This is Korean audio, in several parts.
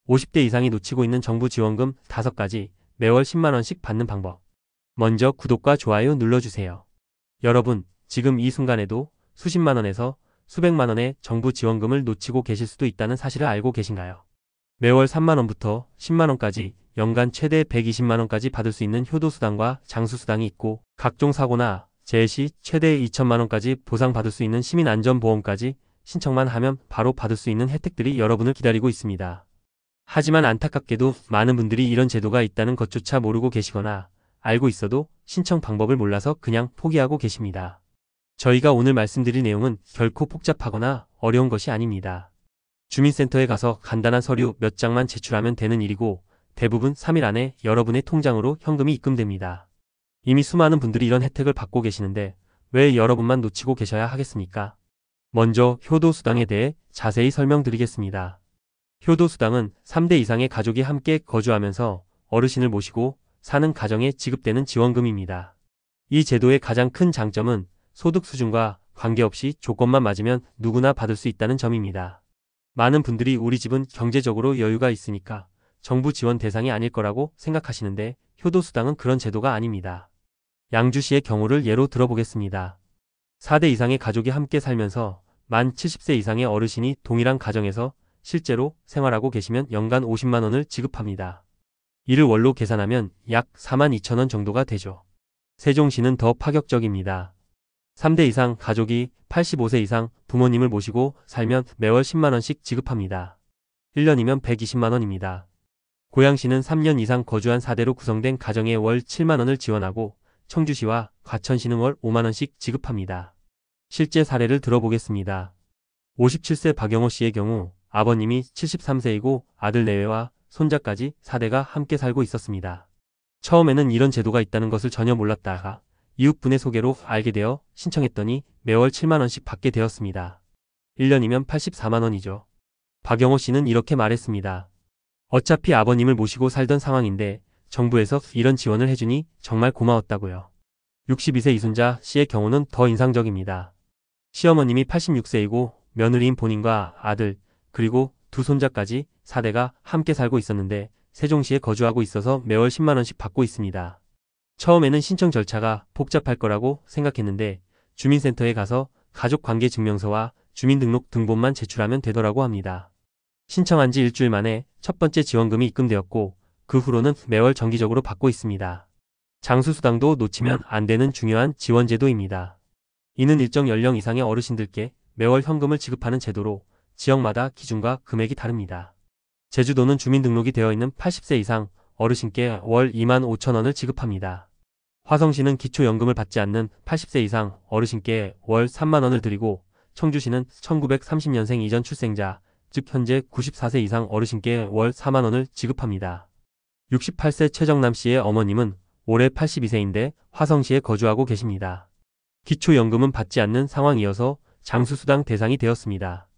50대 이상이 놓치고 있는 정부 지원금 5가지 매월 10만원씩 받는 방법. 먼저 구독과 좋아요 눌러주세요. 여러분, 지금 이 순간에도 수십만원에서 수백만원의 정부 지원금을 놓치고 계실 수도 있다는 사실을 알고 계신가요? 매월 3만원부터 10만원까지 연간 최대 120만원까지 받을 수 있는 효도수당과 장수수당이 있고, 각종 사고나 재해 시 최대 2천만원까지 보상받을 수 있는 시민안전보험까지 신청만 하면 바로 받을 수 있는 혜택들이 여러분을 기다리고 있습니다. 하지만 안타깝게도 많은 분들이 이런 제도가 있다는 것조차 모르고 계시거나 알고 있어도 신청 방법을 몰라서 그냥 포기하고 계십니다. 저희가 오늘 말씀드릴 내용은 결코 복잡하거나 어려운 것이 아닙니다. 주민센터에 가서 간단한 서류 몇 장만 제출하면 되는 일이고, 대부분 3일 안에 여러분의 통장으로 현금이 입금됩니다. 이미 수많은 분들이 이런 혜택을 받고 계시는데 왜 여러분만 놓치고 계셔야 하겠습니까? 먼저 효도수당에 대해 자세히 설명드리겠습니다. 효도수당은 3대 이상의 가족이 함께 거주하면서 어르신을 모시고 사는 가정에 지급되는 지원금입니다. 이 제도의 가장 큰 장점은 소득 수준과 관계없이 조건만 맞으면 누구나 받을 수 있다는 점입니다. 많은 분들이 우리 집은 경제적으로 여유가 있으니까 정부 지원 대상이 아닐 거라고 생각하시는데, 효도수당은 그런 제도가 아닙니다. 양주시의 경우를 예로 들어보겠습니다. 4대 이상의 가족이 함께 살면서 만 70세 이상의 어르신이 동일한 가정에서 실제로 생활하고 계시면 연간 50만원을 지급합니다. 이를 월로 계산하면 약 42,000원 정도가 되죠. 세종시는 더 파격적입니다. 3대 이상 가족이 85세 이상 부모님을 모시고 살면 매월 10만원씩 지급합니다. 1년이면 120만원입니다. 고양시는 3년 이상 거주한 4대로 구성된 가정에 월 7만원을 지원하고, 청주시와 과천시는 월 5만원씩 지급합니다. 실제 사례를 들어보겠습니다. 57세 박영호 씨의 경우 아버님이 73세이고 아들 내외와 손자까지 4대가 함께 살고 있었습니다. 처음에는 이런 제도가 있다는 것을 전혀 몰랐다가 이웃분의 소개로 알게 되어 신청했더니 매월 7만원씩 받게 되었습니다. 1년이면 84만원이죠. 박영호 씨는 이렇게 말했습니다. 어차피 아버님을 모시고 살던 상황인데 정부에서 이런 지원을 해주니 정말 고마웠다고요. 62세 이순자 씨의 경우는 더 인상적입니다. 시어머님이 86세이고 며느리인 본인과 아들, 그리고 두 손자까지 4대가 함께 살고 있었는데 세종시에 거주하고 있어서 매월 10만원씩 받고 있습니다. 처음에는 신청 절차가 복잡할 거라고 생각했는데 주민센터에 가서 가족관계증명서와 주민등록 등본만 제출하면 되더라고 합니다. 신청한 지 일주일 만에 첫 번째 지원금이 입금되었고, 그 후로는 매월 정기적으로 받고 있습니다. 장수수당도 놓치면 안 되는 중요한 지원제도입니다. 이는 일정 연령 이상의 어르신들께 매월 현금을 지급하는 제도로 지역마다 기준과 금액이 다릅니다. 제주도는 주민등록이 되어 있는 80세 이상 어르신께 월 2만 5천원을 지급합니다. 화성시는 기초연금을 받지 않는 80세 이상 어르신께 월 3만원을 드리고, 청주시는 1930년생 이전 출생자, 즉 현재 94세 이상 어르신께 월 4만원을 지급합니다. 68세 최정남 씨의 어머님은 올해 82세인데 화성시에 거주하고 계십니다. 기초연금은 받지 않는 상황이어서 장수수당 대상이 되었습니다.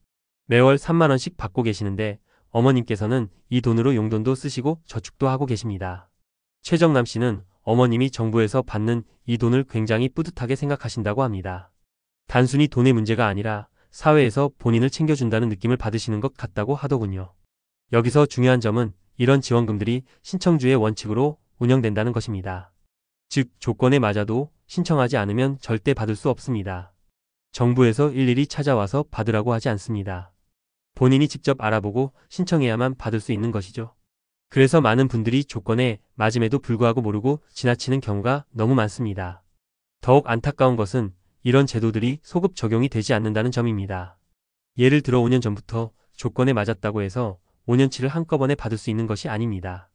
매월 3만원씩 받고 계시는데 어머님께서는 이 돈으로 용돈도 쓰시고 저축도 하고 계십니다. 최정남 씨는 어머님이 정부에서 받는 이 돈을 굉장히 뿌듯하게 생각하신다고 합니다. 단순히 돈의 문제가 아니라 사회에서 본인을 챙겨준다는 느낌을 받으시는 것 같다고 하더군요. 여기서 중요한 점은 이런 지원금들이 신청주의 원칙으로 운영된다는 것입니다. 즉, 조건에 맞아도 신청하지 않으면 절대 받을 수 없습니다. 정부에서 일일이 찾아와서 받으라고 하지 않습니다. 본인이 직접 알아보고 신청해야만 받을 수 있는 것이죠. 그래서 많은 분들이 조건에 맞음에도 불구하고 모르고 지나치는 경우가 너무 많습니다. 더욱 안타까운 것은 이런 제도들이 소급 적용이 되지 않는다는 점입니다. 예를 들어 5년 전부터 조건에 맞았다고 해서 5년치를 한꺼번에 받을 수 있는 것이 아닙니다.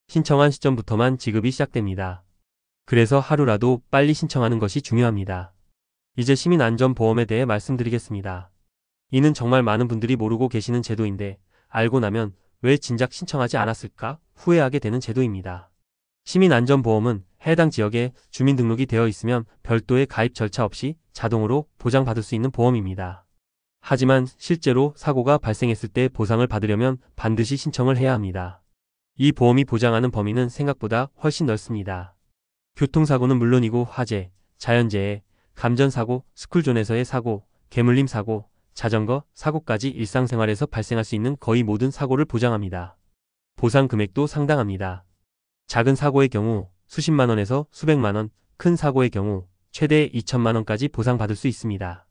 신청한 시점부터만 지급이 시작됩니다. 그래서 하루라도 빨리 신청하는 것이 중요합니다. 이제 시민안전보험에 대해 말씀드리겠습니다. 이는 정말 많은 분들이 모르고 계시는 제도인데 알고 나면 왜 진작 신청하지 않았을까 후회하게 되는 제도입니다. 시민안전보험은 해당 지역에 주민등록이 되어 있으면 별도의 가입 절차 없이 자동으로 보장받을 수 있는 보험입니다. 하지만 실제로 사고가 발생했을 때 보상을 받으려면 반드시 신청을 해야 합니다. 이 보험이 보장하는 범위는 생각보다 훨씬 넓습니다. 교통사고는 물론이고 화재, 자연재해, 감전사고, 스쿨존에서의 사고, 개물림 사고, 자전거 사고까지 일상생활에서 발생할 수 있는 거의 모든 사고를 보장합니다. 보상 금액도 상당합니다. 작은 사고의 경우 수십만 원에서 수백만 원, 큰 사고의 경우 최대 2천만 원까지 보상받을 수 있습니다.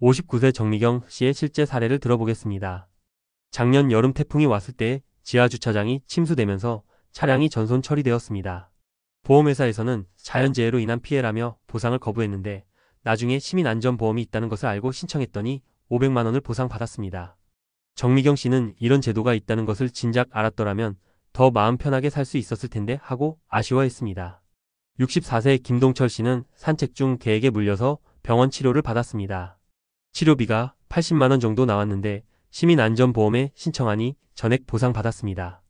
59세 정미경 씨의 실제 사례를 들어보겠습니다. 작년 여름 태풍이 왔을 때 지하 주차장이 침수되면서 차량이 전손 처리되었습니다. 보험회사에서는 자연재해로 인한 피해라며 보상을 거부했는데 나중에 시민안전보험이 있다는 것을 알고 신청했더니 500만 원을 보상받았습니다. 정미경 씨는 이런 제도가 있다는 것을 진작 알았더라면 더 마음 편하게 살 수 있었을 텐데 하고 아쉬워했습니다. 64세 김동철 씨는 산책 중 개에게 물려서 병원 치료를 받았습니다. 치료비가 80만 원 정도 나왔는데 시민안전보험에 신청하니 전액 보상받았습니다.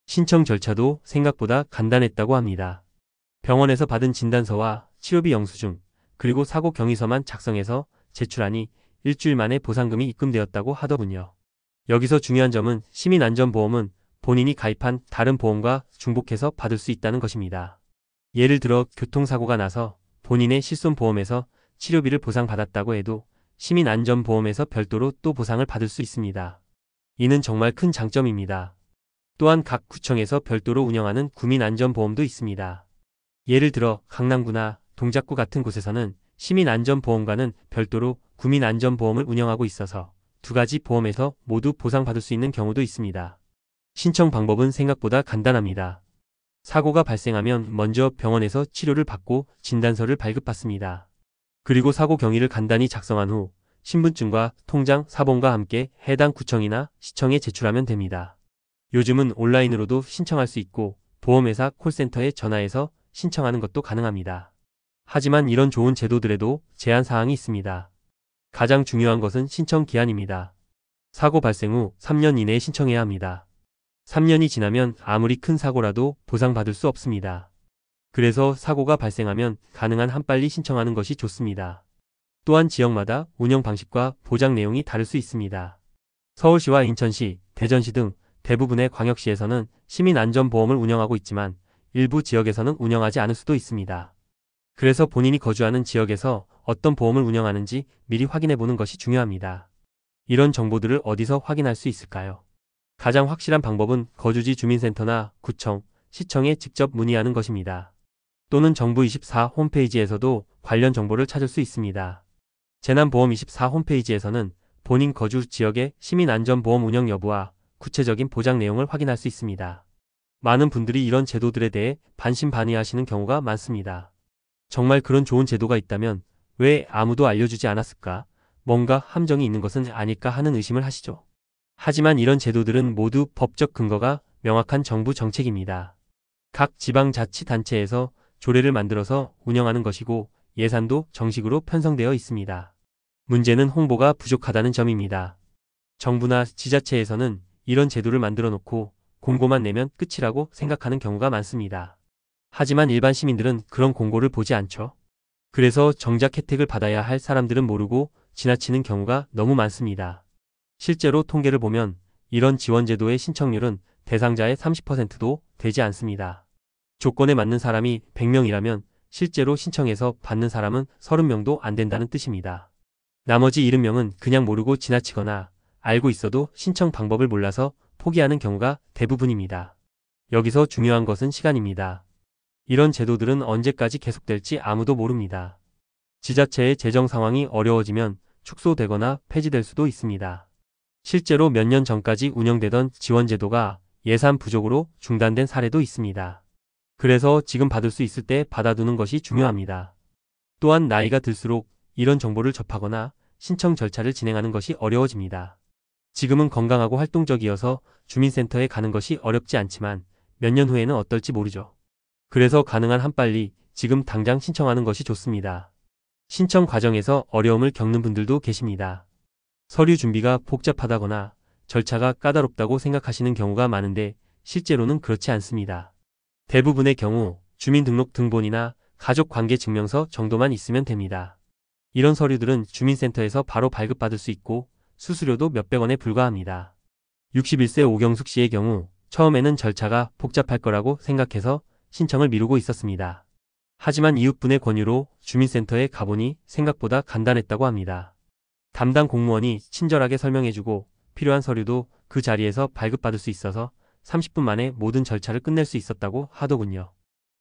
신청 절차도 생각보다 간단했다고 합니다. 병원에서 받은 진단서와 치료비 영수증, 그리고 사고 경위서만 작성해서 제출하니 일주일 만에 보상금이 입금되었다고 하더군요. 여기서 중요한 점은 시민안전보험은 본인이 가입한 다른 보험과 중복해서 받을 수 있다는 것입니다. 예를 들어 교통사고가 나서 본인의 실손보험에서 치료비를 보상받았다고 해도 시민안전보험에서 별도로 또 보상을 받을 수 있습니다. 이는 정말 큰 장점입니다. 또한 각 구청에서 별도로 운영하는 구민안전보험도 있습니다. 예를 들어 강남구나 동작구 같은 곳에서는 시민안전보험과는 별도로 구민안전보험을 운영하고 있어서 두 가지 보험에서 모두 보상받을 수 있는 경우도 있습니다. 신청 방법은 생각보다 간단합니다. 사고가 발생하면 먼저 병원에서 치료를 받고 진단서를 발급받습니다. 그리고 사고 경위를 간단히 작성한 후 신분증과 통장, 사본과 함께 해당 구청이나 시청에 제출하면 됩니다. 요즘은 온라인으로도 신청할 수 있고 보험회사 콜센터에 전화해서 신청하는 것도 가능합니다. 하지만 이런 좋은 제도들에도 제한 사항이 있습니다. 가장 중요한 것은 신청 기한입니다. 사고 발생 후 3년 이내에 신청해야 합니다. 3년이 지나면 아무리 큰 사고라도 보상받을 수 없습니다. 그래서 사고가 발생하면 가능한 한 빨리 신청하는 것이 좋습니다. 또한 지역마다 운영 방식과 보장 내용이 다를 수 있습니다. 서울시와 인천시, 대전시 등 대부분의 광역시에서는 시민안전보험을 운영하고 있지만 일부 지역에서는 운영하지 않을 수도 있습니다. 그래서 본인이 거주하는 지역에서 어떤 보험을 운영하는지 미리 확인해 보는 것이 중요합니다. 이런 정보들을 어디서 확인할 수 있을까요? 가장 확실한 방법은 거주지 주민센터나 구청, 시청에 직접 문의하는 것입니다. 또는 정부24 홈페이지에서도 관련 정보를 찾을 수 있습니다. 재난보험24 홈페이지에서는 본인 거주 지역의 시민안전보험 운영 여부와 구체적인 보장 내용을 확인할 수 있습니다. 많은 분들이 이런 제도들에 대해 반신반의하시는 경우가 많습니다. 정말 그런 좋은 제도가 있다면 왜 아무도 알려주지 않았을까? 뭔가 함정이 있는 것은 아닐까 하는 의심을 하시죠. 하지만 이런 제도들은 모두 법적 근거가 명확한 정부 정책입니다. 각 지방자치단체에서 조례를 만들어서 운영하는 것이고 예산도 정식으로 편성되어 있습니다. 문제는 홍보가 부족하다는 점입니다. 정부나 지자체에서는 이런 제도를 만들어 놓고 공고만 내면 끝이라고 생각하는 경우가 많습니다. 하지만 일반 시민들은 그런 공고를 보지 않죠. 그래서 정작 혜택을 받아야 할 사람들은 모르고 지나치는 경우가 너무 많습니다. 실제로 통계를 보면 이런 지원제도의 신청률은 대상자의 30%도 되지 않습니다. 조건에 맞는 사람이 100명이라면 실제로 신청해서 받는 사람은 30명도 안 된다는 뜻입니다. 나머지 70명은 그냥 모르고 지나치거나 알고 있어도 신청 방법을 몰라서 포기하는 경우가 대부분입니다. 여기서 중요한 것은 시간입니다. 이런 제도들은 언제까지 계속될지 아무도 모릅니다. 지자체의 재정 상황이 어려워지면 축소되거나 폐지될 수도 있습니다. 실제로 몇 년 전까지 운영되던 지원제도가 예산 부족으로 중단된 사례도 있습니다. 그래서 지금 받을 수 있을 때 받아두는 것이 중요합니다. 또한 나이가 들수록 이런 정보를 접하거나 신청 절차를 진행하는 것이 어려워집니다. 지금은 건강하고 활동적이어서 주민센터에 가는 것이 어렵지 않지만 몇 년 후에는 어떨지 모르죠. 그래서 가능한 한 빨리 지금 당장 신청하는 것이 좋습니다. 신청 과정에서 어려움을 겪는 분들도 계십니다. 서류 준비가 복잡하다거나 절차가 까다롭다고 생각하시는 경우가 많은데 실제로는 그렇지 않습니다. 대부분의 경우 주민등록 등본이나 가족관계증명서 정도만 있으면 됩니다. 이런 서류들은 주민센터에서 바로 발급받을 수 있고 수수료도 몇백 원에 불과합니다. 61세 오경숙 씨의 경우 처음에는 절차가 복잡할 거라고 생각해서 신청을 미루고 있었습니다. 하지만 이웃분의 권유로 주민센터에 가보니 생각보다 간단했다고 합니다. 담당 공무원이 친절하게 설명해주고 필요한 서류도 그 자리에서 발급받을 수 있어서 30분 만에 모든 절차를 끝낼 수 있었다고 하더군요.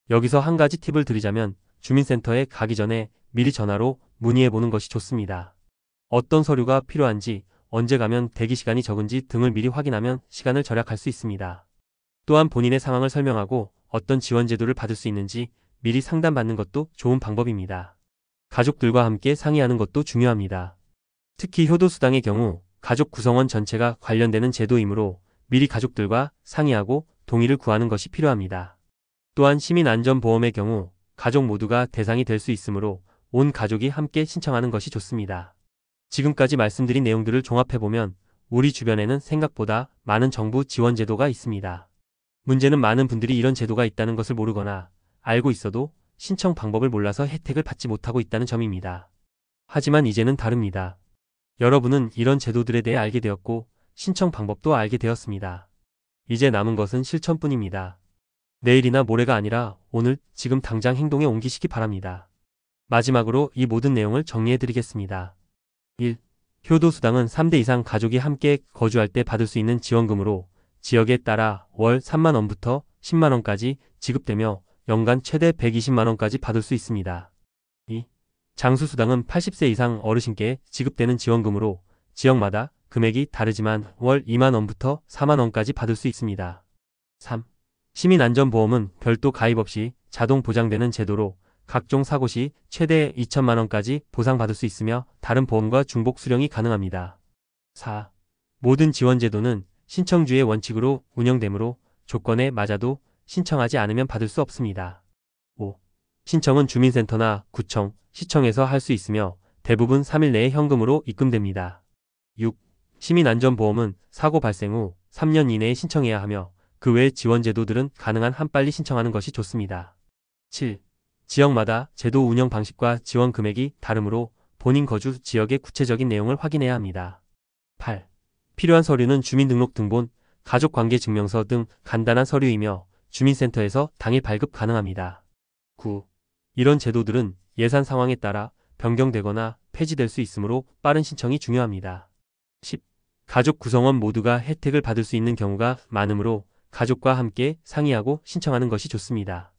여기서 한 가지 팁을 드리자면 주민센터에 가기 전에 미리 전화로 문의해보는 것이 좋습니다. 어떤 서류가 필요한지, 언제 가면 대기 시간이 적은지 등을 미리 확인하면 시간을 절약할 수 있습니다. 또한 본인의 상황을 설명하고 어떤 지원 제도를 받을 수 있는지 미리 상담받는 것도 좋은 방법입니다. 가족들과 함께 상의하는 것도 중요합니다. 특히 효도수당의 경우 가족 구성원 전체가 관련되는 제도이므로 미리 가족들과 상의하고 동의를 구하는 것이 필요합니다. 또한 시민안전보험의 경우 가족 모두가 대상이 될 수 있으므로 온 가족이 함께 신청하는 것이 좋습니다. 지금까지 말씀드린 내용들을 종합해보면 우리 주변에는 생각보다 많은 정부 지원 제도가 있습니다. 문제는 많은 분들이 이런 제도가 있다는 것을 모르거나 알고 있어도 신청 방법을 몰라서 혜택을 받지 못하고 있다는 점입니다. 하지만 이제는 다릅니다. 여러분은 이런 제도들에 대해 알게 되었고 신청 방법도 알게 되었습니다. 이제 남은 것은 실천뿐입니다. 내일이나 모레가 아니라 오늘, 지금 당장 행동에 옮기시기 바랍니다. 마지막으로 이 모든 내용을 정리해드리겠습니다. 1. 효도수당은 3대 이상 가족이 함께 거주할 때 받을 수 있는 지원금으로 지역에 따라 월 3만원부터 10만원까지 지급되며 연간 최대 120만원까지 받을 수 있습니다. 2. 장수수당은 80세 이상 어르신께 지급되는 지원금으로 지역마다 금액이 다르지만 월 2만원부터 4만원까지 받을 수 있습니다. 3. 시민안전보험은 별도 가입 없이 자동 보장되는 제도로 각종 사고 시 최대 2천만원까지 보상받을 수 있으며 다른 보험과 중복 수령이 가능합니다. 4. 모든 지원제도는 신청주의 원칙으로 운영되므로 조건에 맞아도 신청하지 않으면 받을 수 없습니다. 5. 신청은 주민센터나 구청, 시청에서 할 수 있으며 대부분 3일 내에 현금으로 입금됩니다. 6. 시민안전보험은 사고 발생 후 3년 이내에 신청해야 하며 그 외 지원제도들은 가능한 한 빨리 신청하는 것이 좋습니다. 7. 지역마다 제도 운영 방식과 지원 금액이 다르므로 본인 거주 지역의 구체적인 내용을 확인해야 합니다. 8. 필요한 서류는 주민등록등본, 가족관계증명서 등 간단한 서류이며 주민센터에서 당일 발급 가능합니다. 9. 이런 제도들은 예산 상황에 따라 변경되거나 폐지될 수 있으므로 빠른 신청이 중요합니다. 10. 가족 구성원 모두가 혜택을 받을 수 있는 경우가 많으므로 가족과 함께 상의하고 신청하는 것이 좋습니다.